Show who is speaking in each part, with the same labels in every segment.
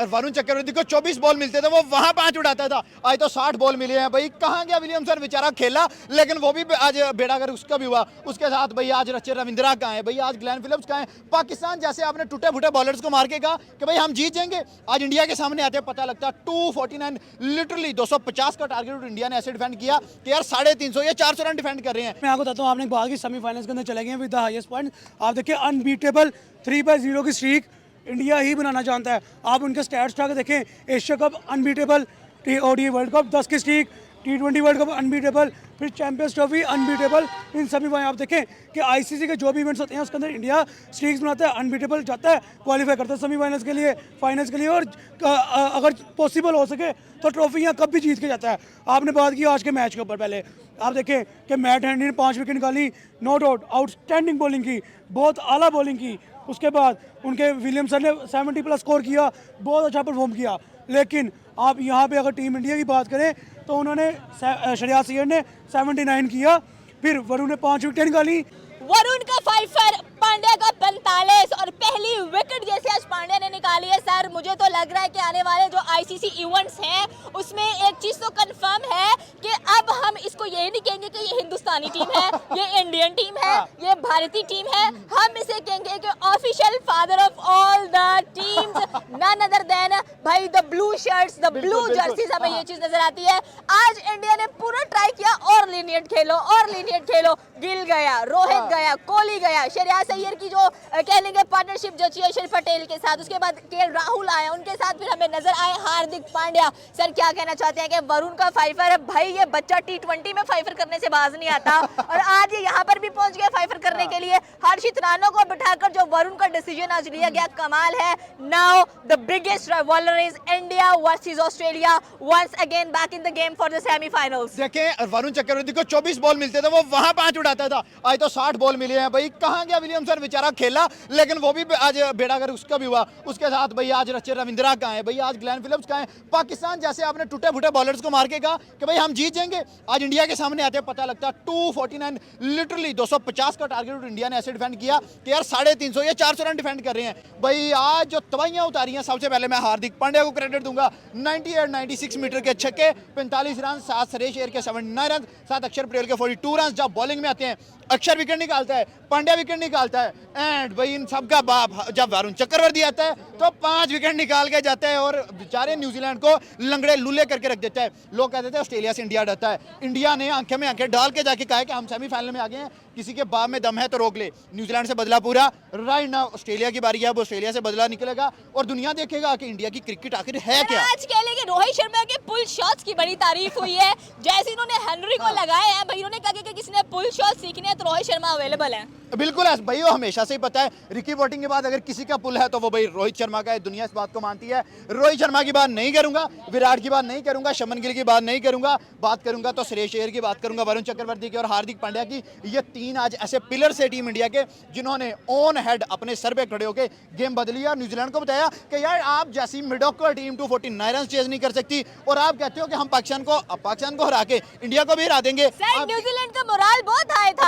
Speaker 1: वरुण चक्रवर्ती को 24 बॉल मिलते थे, वो वहां 5 उड़ाता था। आज तो 60 बॉल मिले हैं भाई। कहाँ गया विलियमसन बेचारा, खेला लेकिन वो भी आज बेड़ा कर उसका भी हुआ। उसके साथ भाई आज रविंद्रा कहाँ है भाई, आज ग्लेन फिलिप्स कहाँ है। पाकिस्तान जैसे आपने टूटे फूटे बॉलर्स को मार के कहा कि भाई हम जीत जाएंगे, आज इंडिया के सामने आते पता लगता 249 लिटरली 250 का टारगेट इंडिया ने ऐसे डिफेंड किया कि यार 350 या 400 रन डिफेंड कर रहे हैं।
Speaker 2: मैं आपको बताता हूँ, आपने बात की सेमीफाइनल्स के अंदर चले गए विद द हाईएस्ट पॉइंट। आप देखिए अनबीटेबल 3/0 की स्ट्रीक इंडिया ही बनाना चाहता है। आप उनके स्टैट्स उठा के देखें, Asia cup unbeatable, ODI world cup 10 की streak, T20 world cup unbeatable, फिर चैंपियंस ट्रॉफी अनबीटेबल। इन सभी आप देखें कि ICC के जो भी इवेंट्स होते हैं उसके अंदर इंडिया स्ट्रीक्स बनाता है, अनबीटेबल जाता है, क्वालिफाई करता है सेमीफाइनल्स के लिए, फाइनल्स के लिए, और अगर पॉसिबल हो सके तो ट्रॉफी यहाँ कब भी जीत के जाता है। आपने बात की आज के मैच के ऊपर, पहले आप देखें कि मैट हेनरी ने 5 विकेट निकाली, नो डाउट आउटस्टैंडिंग बॉलिंग की, बहुत आला बॉलिंग की। उसके बाद उनके विलियमसन ने 70+ स्कोर किया, बहुत अच्छा परफॉर्म किया। लेकिन आप यहाँ पे अगर टीम इंडिया की बात करें तो उन्होंने श्रेयस अय्यर ने 79 किया, फिर वरुण ने 5 विकेट निकाली।
Speaker 3: वरुण का 5 पांड्या का 45 और पहली विकेट जैसे आज पांड्या ने निकाली है। सर मुझे तो लग रहा है कि आने वाले जो ICC इवेंट्स हैं उसमें एक चीज तो कंफर्म है कि अब हम इसको ये नहीं कहेंगे कि ये हिंदुस्तानी टीम है, ये इंडियन टीम है, ये भारतीय टीम है। हम इसे कहेंगे कि official father of all the teams, none other than भाई the blue shirts, the blue jerseys, हमें ये चीज नजर आती है। आज इंडिया ने पूरा ट्राई किया और लीनियट खेलो और लीनियट खेलो। गिल गया, रोहित गया, कोहली गया, श्रेयस अय्यर की जो कह लेंगे पार्टनरशिप जची है अक्षर पटेल के साथ, उसके बाद KL राहुल आया, उनके साथ फिर हमें नजर आए हार्दिक पांड्या। सर क्या कहना चाहते हैं कि वरुण का 5 है भाई, ये बच्चा T20 में 5 करने से बाज नहीं आता और आज ये यहाँ पर भी पहुंच गया 5 करने के लिए। हर्षित राणा को बिठाकर जो वरुण का डिसीजन आज लिया गया, कमाल है। Now the biggest rivalry is India versus Australia, once again back in the game for the semifinals.
Speaker 1: देखें वरुण चक्रवर्ती को 24 बॉल मिलते थे, वो वहां 5 उड़ाता था। आज तो 60 बॉल मिले हैं भाई। कहाँ गया विलियमसन बेचारा, खेला लेकिन वो भी आज बेड़ा कर उसका भी हुआ। उसके साथ भाई आज रविंद्रा कहाँ है भाई, आज ग्लेन फिलिप्स कहाँ है। पाकिस्तान जैसे आपने टूटे फूटे बॉलर्स को मार के कहा कि भाई हम जीत जाएंगे, आज इंडिया के सामने आते पता लगता 249 लिटरली 250 का टारगेट इंडिया ने ऐसे डिफेंड किया कि यार 350 या 400 रन डिफेंड कर रहे हैं भाई। आज जो तबाहियां उतारी हैं, सबसे पहले मैं हार्दिक पांड्या को क्रेडिट दूंगा। 96 मीटर के छक्के, 45 रन, 7 सुरेश अय्यर के 79 रन, 7 अक्षर पटेल के 42 रन। जब बॉलिंग में आते हैं अक्षर विकेट निकालता है, पांड्या विकेट निकालता है, एंड भाई इन सब का बाप जब वरुण चक्रवर्ती आता है तो 5 विकेट निकाल के जाता है और बेचारे न्यूजीलैंड को लंगड़े लूले करके रख देता है। लोग कहते थे ऑस्ट्रेलिया से इंडिया डरता है, इंडिया ने आंखें में आंखें डाल के जाके कहा है कि हम सेमीफाइनल में आ गए हैं, किसी के बाप में दम है तो रोक ले। न्यूजीलैंड से बदला पूरा, राइट नाउ ऑस्ट्रेलिया की बारी है, अब ऑस्ट्रेलिया से बदला निकलेगा और दुनिया देखेगा कि इंडिया की क्रिकेट आखिर है क्या।
Speaker 3: आज कह लेंगे रोहित शर्मा के पुल शॉट्स की बड़ी तारीफ हुई है, जैसे इन्होंने हेनरी को लगाए हैं भाई, इन्होंने कहा कि किसी ने पुल शॉट सीखने हैं तो रोहित शर्मा अवेलेबल है।
Speaker 1: बिल्कुल भाई, वो हमेशा से ही पता है, रिकी पॉन्टिंग के बाद अगर किसी का पुल है तो वो भाई रोहित शर्मा का है। दुनिया इस बात को मानती है। रोहित शर्मा की बात नहीं करूंगा, विराट की बात नहीं करूंगा, शुभमन गिल की बात नहीं करूंगा, बात करूंगा तो श्रेयस अय्यर की बात करूंगा, वरुण चक्रवर्ती की और हार्दिक पांड्या की। ये 3 आज ऐसे पिलर से टीम इंडिया के जिन्होंने ऑन हेड अपने सर पे खड़े होकर गेम बदली और न्यूजीलैंड को बताया कि यार आप जैसी मिडोकर टीम 249 रन चेज नहीं कर सकती और आप कहते हो कि हम पाकिस्तान को हरा के इंडिया को भी हरा देंगे।
Speaker 3: न्यूजीलैंड का मोराल बहुत हाई था।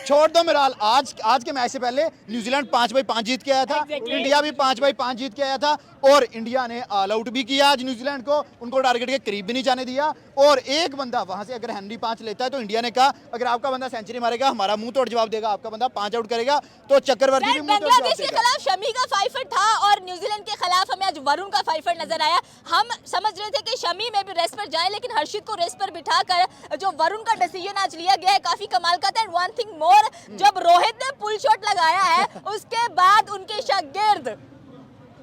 Speaker 1: छोड़ दो मिराल, आज के मैच से पहले न्यूजीलैंड 5/5 जीत के आया था, इंडिया भी 5/5 जीत के आया था और इंडिया ने ऑल आउट भी किया आज न्यूजीलैंड को, उनको टारगेट के करीब भी नहीं जाने दिया। और एक बंदा वहां से अगर हेनरी 5 लेता है तो इंडिया ने कहा अगर आपका बंदा सेंचुरी मारेगा हमारा मुंह तोड़ जवाब देगा, आपका बंदा 5 आउट करेगा तो चक्रवर्ती भी मुंह तोड़ जवाब देगा।
Speaker 3: के खिलाफ शमी का 5 था और न्यूजीलैंड के खिलाफ हमें आज वरुण का 5 नजर आया। हम समझ रहे थे कि शमी में भी रेस पर जाए, लेकिन हर्षित को रेस पर बिठाकर जो वरुण का डिसीजन आज लिया गया है काफी कमाल का था। एंड वन थिंग मोर, जब रोहित ने पुल शॉट लगाया है उसके बाद उनके शागिर्द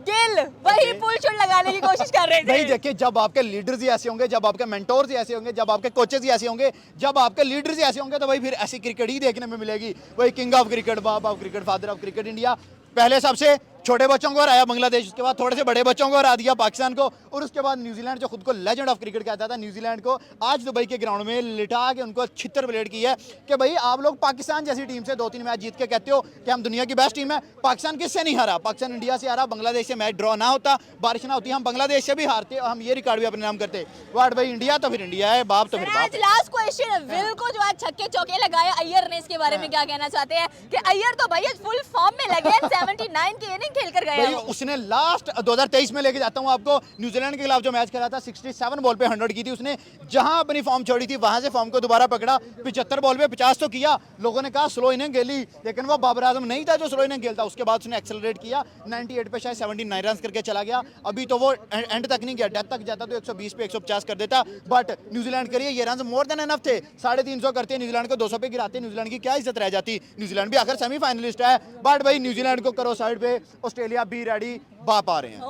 Speaker 3: गिल वही पुल शॉट लगाने की कोशिश कर रहे थे।
Speaker 1: नहीं देखिए, जब आपके लीडर्स ही ऐसे होंगे, जब आपके मेंटोर्स ही ऐसे होंगे, जब आपके कोचेस ही ऐसे होंगे, जब आपके लीडर्स ही ऐसे होंगे तो भाई फिर ऐसी क्रिकेट ही देखने में मिलेगी। वही किंग ऑफ क्रिकेट, बाप of cricket, father of cricket India. पहले सबसे छोटे बच्चों को हराया बांग्लादेश, उसके बाद थोड़े से बड़े बच्चों को हरा दिया पाकिस्तान को और उसके बाद न्यूजीलैंड जो खुद को लेजेंड ऑफ क्रिकेट कहता था, न्यूजीलैंड को आज दुबई के ग्राउंड में लिटा के उनको छितर प्लेट की है कि भाई आप लोग पाकिस्तान जैसी टीम से 2-3 मैच जीत के कहते हो कि हम दुनिया की बेस्ट टीम है। पाकिस्तान किससे नहीं हारा? पाकिस्तान इंडिया से हारा, बांग्लादेश से मैच ड्रॉ ना होता, बारिश ना होती, हम बांग्लादेश से भी हारते और हम ये रिकॉर्ड भी अपने नाम करते। वाट भाई इंडिया तो फिर इंडिया है, बाप तो फिर बाप।
Speaker 3: लास्ट क्वेश्चन, विल को जो आज छक्के चौके लगाए अय्यर ने, इसके बारे में क्या कहना चाहते हैं कि अय्यर तो भाई फुल फॉर्म में लगे 79 की इनिंग अमेजिंग खेल कर गया
Speaker 1: भाई
Speaker 3: वो।
Speaker 1: उसने लास्ट 2023 में लेके जाता हूँ आपको, न्यूजीलैंड के खिलाफ जो मैच खेला था 67 बॉल पे 100 की थी उसने, जहां अपनी फॉर्म छोड़ी थी वहां से फॉर्म को दोबारा पकड़ा, 75 बॉल पे 50 तो किया, लोगों ने कहा स्लो इनिंग खेली, लेकिन वो बाबर आजम नहीं था जो स्लो इनिंग खेलता। उसके बाद उसने एक्सेलरेट किया, 98 पे शायद 79 रन करके चला गया। अभी तो वो एंड तक नहीं गया, डेथ तक जाता तो 120 पे 150 कर देता, बट न्यूजीलैंड के लिए ये रन मोर देन एनफ थे। 350 करते न्यूजीलैंड को 200 पे गिराते, न्यूजीलैंड की क्या इज्जत रह जाती। न्यूजीलैंड भी आखिर सेमीफाइनलिस्ट है, बट भाई न्यूजीलैंड को करो साइड पे, ऑस्ट्रेलिया बी रेडी, बाप आ रहे हैं।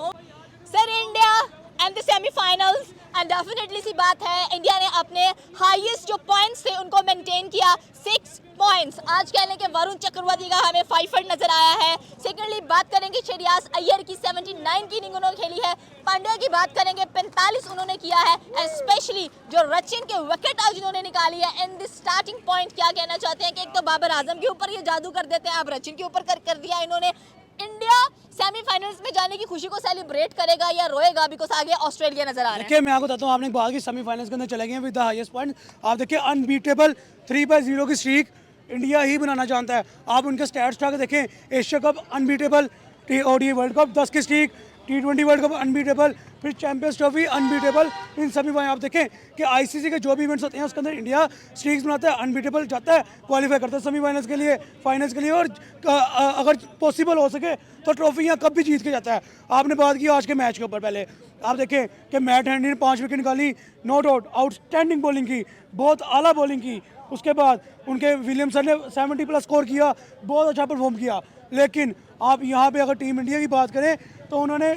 Speaker 3: Sir India and the semifinals and definitely सी बात है, इंडिया ने अपने हाईएस्ट जो पॉइंट्स थे उनको मेंटेन किया, 6 पॉइंट्स। आज कहने के वरुण चक्रवर्ती का हमें 5 नजर आया है। सेकेंडली बात करेंगे श्रेयस अय्यर की, 79 की इनिंग उन्होंने खेली है। पांड्या की बात करेंगे, 45 उन्होंने किया है। एंड स्पेशली जो रचिन के विकेट आज इन्होंने निकाली है इन द स्टार्टिंग पॉइंट, क्या कहना चाहते हैं कि एक तो बाबर आजम के ऊपर ये जादू कर देते हैं, अब रचिन के ऊपर कर दिया इन्होंने। इंडिया सेमीफाइनल्स में जाने की खुशी को सेलिब्रेट करेगा या रोएगा, बिकॉज आगे ऑस्ट्रेलिया नजर आ रहा है।
Speaker 2: देखिए मैं आपको बताता हूँ, आपने बात की सेमीफाइनल्स के अंदर चले गए विद द हाईएस्ट पॉइंट। आप देखिए अनबीटेबल 3/0 की स्ट्रीक इंडिया ही बनाना चाहता है। आप उनके स्टैट्स उठा के देखें, Asia cup unbeatable, ODI world cup 10 की streak, T20 world cup unbeatable, फिर चैंपियंस ट्रॉफी अनबीटेबल। इन सभी आप देखें कि ICC के जो भी इवेंट्स होते हैं उसके अंदर इंडिया स्ट्रीक्स बनाता है, अनबीटेबल जाता है, क्वालिफाई करता है सेमीफाइनल्स के लिए, फाइनल्स के लिए, और अगर पॉसिबल हो सके तो ट्रॉफी यहाँ कब भी जीत के जाता है। आपने बात की आज के मैच के ऊपर, पहले आप देखें कि मैट हेनरी ने 5 विकेट निकाली, नो डाउट आउटस्टैंडिंग बॉलिंग की, बहुत आला बॉलिंग की। उसके बाद उनके विलियमसन ने 70+ स्कोर किया, बहुत अच्छा परफॉर्म किया। लेकिन आप यहाँ पे अगर टीम इंडिया की बात करें तो उन्होंने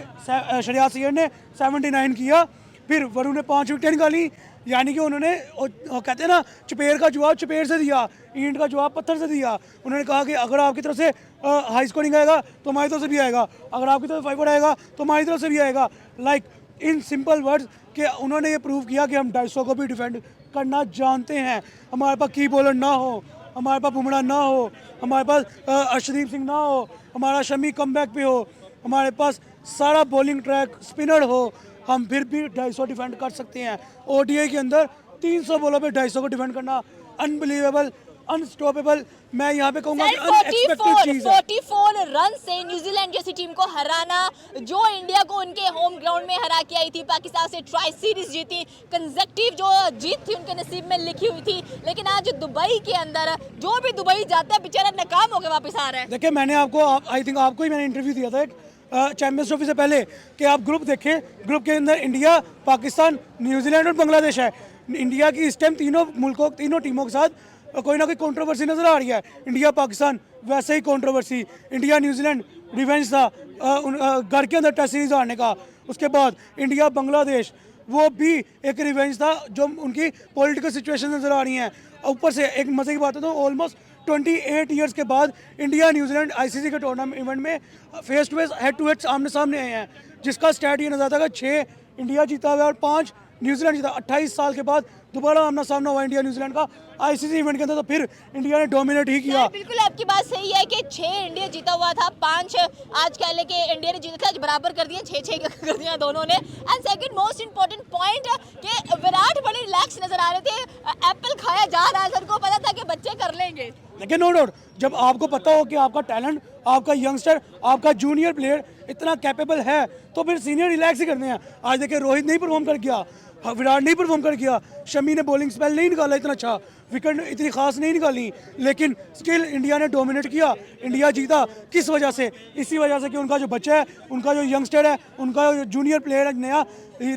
Speaker 2: श्रेयस अय्यर ने 79 किया, फिर वरुण ने 5 विकेट निकाली, यानी कि उन्होंने कहते हैं ना, चपेर का जवाब चपेर से दिया, ईंट का जवाब पत्थर से दिया। उन्होंने कहा कि अगर आपकी तरफ से हाई स्कोरिंग आएगा तो हमारी तरफ से भी आएगा, अगर आपकी तरफ 5 आएगा तो हमारी तरफ से भी आएगा। लाइक इन सिंपल वर्ड्स कि उन्होंने ये प्रूव किया कि हम 250 को भी डिफेंड करना जानते हैं। हमारे पास की बॉलर ना हो, हमारे पास बुमराह ना हो, हमारे पास अर्शदीप सिंह ना हो, हमारा शमी कमबैक पे हो, हमारे पास सारा बॉलिंग ट्रैक स्पिनर हो, हम फिर भी 250 डिफेंड कर सकते हैं। ODI के अंदर 300 बॉलों पे 250 को डिफेंड करना अनबिलीवेबल, अनस्टॉपेबल, मैं यहाँ पे कहूँगा कि अनएक्सपेक्टेड चीज़ है।
Speaker 3: 44 रन से न्यूजीलैंड जैसी टीम को हराना, जो इंडिया को उनके होम ग्राउंड में हरा के आई थी, पाकिस्तान से ट्राई सीरीज जीती, कंसेक्टिव जो जीत थी उनके नसीब में लिखी हुई थी। लेकिन आज दुबई के अंदर जो भी दुबई जाता है बेचारा नाकाम होकर वापस आ रहा है।
Speaker 2: देखिए मैंने आपको आई थिंक आपको ही मैंने इंटरव्यू दिया था एक चैंपियंस ट्रॉफी से पहले कि आप ग्रुप देखें, ग्रुप के अंदर इंडिया, पाकिस्तान, न्यूजीलैंड और बांग्लादेश है। इंडिया की इस टाइम तीनों मुल्कों, तीनों टीमों के साथ कोई ना कोई कंट्रोवर्सी नजर आ रही है। इंडिया पाकिस्तान वैसे ही कंट्रोवर्सी, इंडिया न्यूजीलैंड रिवेंज था घर के अंदर टेस्ट सीरीज हारने का। उसके बाद इंडिया बांग्लादेश, वो भी एक रिवेंज था जो उनकी पॉलिटिकल सिचुएशन नजर आ रही हैं। ऊपर से एक मजे की बात है तो ऑलमोस्ट 28 ईयर्स के बाद इंडिया न्यूजीलैंड ICC के टूर्नामेंट इवेंट में face to face, head to head आमने सामने आए हैं, जिसका स्टैट ये नजर आता है कि 6 इंडिया जीता हुआ है और 5 न्यूजीलैंड जीता। 28 साल के बाद दोबारा आमना सामना हुआ इंडिया न्यूजीलैंड का ICC इवेंट के अंदर, तो फिर इंडिया ने डोमिनेट ही किया।
Speaker 3: बिल्कुल आपकी बात सही है कि 6 इंडिया जीता हुआ था, 5 आज कह ले कि इंडिया ने जीता था, आज बराबर कर दिया, 6-6 कर दिया दोनों ने। And second most important point कि विराट बड़े रिलैक्स नजर आ रहे थे, एप्पल खाया जा रहा है, सर को पता था कि बच्चे कर लेंगे।
Speaker 2: लेकिन नो डाउट जब आपको पता हो कि आपका टैलेंट, आपका यंगस्टर, आपका जूनियर प्लेयर इतना कैपेबल है तो फिर सीनियर रिलैक्स ही करते हैं। आज देखिए रोहित नहीं परफॉर्म कर गया, विराट नहीं परफॉर्म कर गया, शमी ने बॉलिंग स्पेल नहीं निकाला इतना अच्छा, विकेट इतनी खास नहीं निकाली, लेकिन स्टिल इंडिया ने डोमिनेट किया, इंडिया जीता। किस वजह से? इसी वजह से कि उनका जो बच्चा है, उनका जो यंगस्टर है, उनका जो जूनियर प्लेयर है,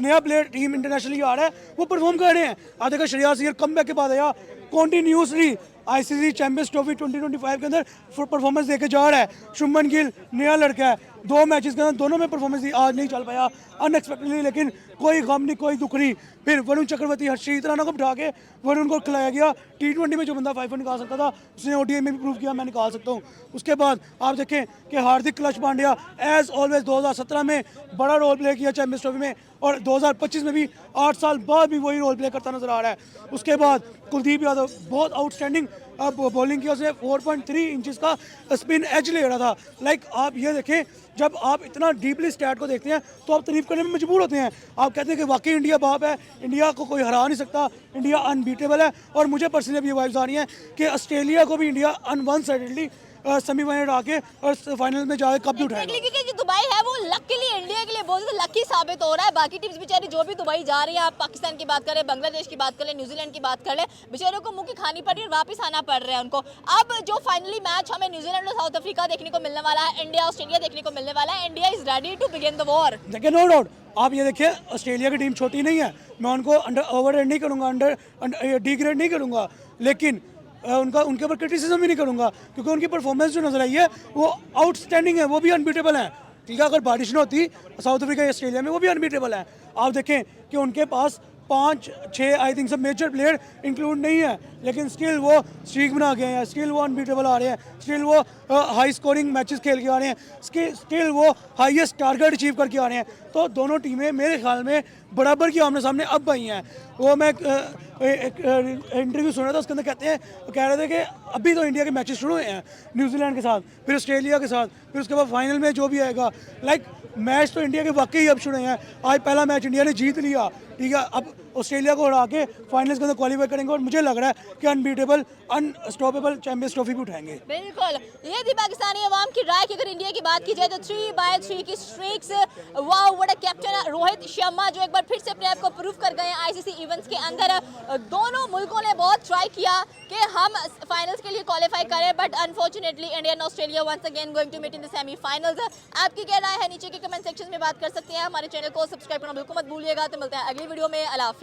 Speaker 2: नया प्लेयर टीम इंटरनेशनली आ रहा है, वो परफॉर्म कर रहे हैं। आज देखा श्रेयस अय्यर कमबैक के बाद आया, कॉन्टीन्यूसली ICC चैंपियंस ट्रॉफी 2025 के अंदर परफॉर्मेंस देके जा रहा है। शुभमन गिल नया लड़का है, 2 मैचेस के अंदर दोनों में परफॉर्मेंस दी, आज नहीं चल पाया अनएक्सपेक्टेडली, लेकिन कोई गम नहीं, कोई दुख नहीं। फिर वरुण चक्रवर्ती, हर्षदीप राणा को बिठा के वरुण को खिलाया गया। T20 में जो बंदा 5 निकाल सकता था उसने ODI में भी प्रूव किया मैं निकाल सकता हूँ। उसके बाद आप देखें कि हार्दिक क्लच पांड्या एज ऑलवेज 2017 में बड़ा रोल प्ले किया चैंपियंस ट्रॉफी में, और 2025 में भी 8 साल बाद भी वही रोल प्ले करता नजर आ रहा है। उसके बाद कुलदीप यादव बहुत आउटस्टैंडिंग बॉलिंग की, उसने 4.3 इंचेस का स्पिन एज ले रहा था। लाइक आप ये देखें, जब आप इतना डीपली स्टैट को देखते हैं तो आप तारीफ करने में मजबूर होते हैं। आप कहते हैं कि वाकई इंडिया बाप है, इंडिया को कोई हरा नहीं सकता, इंडिया अनबीटेबल है। और मुझे पर्सनली अब ये वाइब्स आ रही हैं कि ऑस्ट्रेलिया को भी इंडिया वन साइडेडली सेमीफाइनल आके और फाइनल में जाके कप भी उठाएगा।
Speaker 3: Exactly, क्योंकि जो दुबई है वो लकीली इंडिया के लिए बहुत ज़्यादा लकी साबित हो रहा है। बाकी टीम्स बेचारी जो भी दुबई जा रही है, आप पाकिस्तान की बात करें, बांग्लादेश की बात करें, न्यूजीलैंड की बात करें, बेचारों को मुंह की खानी पड़ रही है और वापस आना पड़ रहा है उनको। अब जो फाइनली मैच हमें न्यूजीलैंड और साउथ अफ्रीका देखने को मिलने वाला है, इंडिया ऑस्ट्रेलिया देखने को मिलने वाला है। India is ready to begin the war.
Speaker 2: देखिए नो डाउट, आप ये देखिए ऑस्ट्रेलिया की टीम छोटी नहीं है, मैं उनको ओवर रेट नहीं करूँगा, डी ग्रेड नहीं करूँगा, लेकिन उनका उनके ऊपर क्रिटिसिज्म भी नहीं करूँगा, क्योंकि उनकी परफॉर्मेंस जो नजर आई है वो आउटस्टैंडिंग है, वो भी अनबीटेबल है। ठीक है, अगर बारिश न होती साउथ अफ्रीका या ऑस्ट्रेलिया में, वो भी अनबीटेबल है। आप देखें कि उनके पास 5-6 आई थिंक सब मेजर प्लेयर इंक्लूड नहीं है, लेकिन स्टिल वो स्ट्रीक बना के हैं, स्टिल वो अनबीटेबल आ रहे हैं, स्टिल वो हाई स्कोरिंग मैचेस खेल के आ रहे हैं, स्टिल वो हाईएस्ट टारगेट अचीव करके आ रहे हैं। तो दोनों टीमें मेरे ख्याल में बराबर की आमने सामने अब आई हैं। वो मैं एक इंटरव्यू सुन रहा था, उसके अंदर कह रहे थे कि अभी तो इंडिया के मैचेस शुरू हुए हैं न्यूजीलैंड के साथ, फिर ऑस्ट्रेलिया के साथ, फिर उसके बाद फाइनल में जो भी आएगा, मैच तो इंडिया के वाकई अब शुरू हैं। आज पहला मैच इंडिया ने जीत लिया, ठीक है, अब ऑस्ट्रेलिया को हरा के फाइनल्स के अंदर क्वालिफाई करेंगे और मुझे लग रहा है कि अनबीटेबल अनस्टॉपेबल चैंपियंस ट्रॉफी भी उठाएंगे।
Speaker 3: बिल्कुल, ये थी पाकिस्तानी अवाम की राय कि अगर इंडिया की बात की जाए तो 3/3 की streaks, wow what a captain Rohit Sharma जो एक बार फिर से अपने आप को प्रूव कर गए हैं आईसीसी इवेंट्स के अंदर। दोनों मुल्कों ने बहुत ट्राई किया कि हम फाइनल्स के लिए क्वालिफाई करें, but unfortunately India and Australia once again going to meet in the semifinals. आपकी क्या राय है नीचे के कमेंट सेक्शन में बात कर सकते हैं। हमारे चैनल को सब्सक्राइब करना बिल्कुल मत भूलिएगा। तो मिलते हैं अगली वीडियो में। अल्लाह हाफिज़।